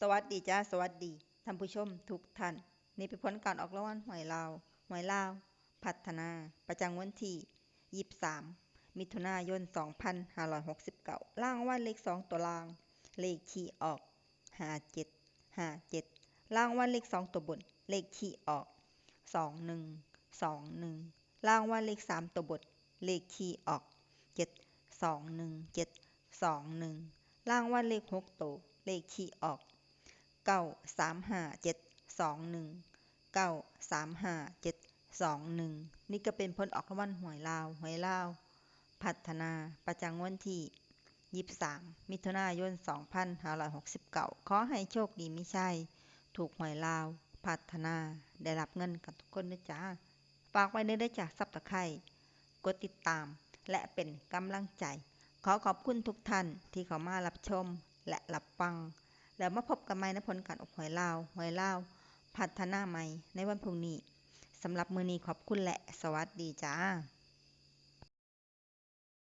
สวัสดีจ้าสวัสดีท่านผู้ชมทุกท่านนี่เป็นผลการออกรางวัลหวยลาวพัฒนาประจำวันที่23มิถุนายน2569รางวัลเลข2ตัวล่างเลขที่ออก57รางวัลเลข2ตัวบนเลขที่ออก21รางวัลเลข3ตัวบนเลขที่ออก721รางวัลเลข6ตัวเลขที่ออก9357219355721นี่ก็เป็นผลออกรางวัลหวยลาวพัฒนาประจำวันที่23มิถุนายน2569ขอให้โชคดีมิใช่ถูกหวยลาวพัฒนาได้รับเงินกันทุกคนนะจ๊ะฝากไว้ได้จากซับตะไคร่กดติดตามและเป็นกำลังใจขอบคุณทุกท่านที่เข้ามารับชมและรับฟังแล้วมาพบกันใหม่ในผลการออกหวยลาวพัฒนาใหม่ในวันพรุ่งนี้สำหรับมื้อนี้ขอบคุณและสวัสดีจ้า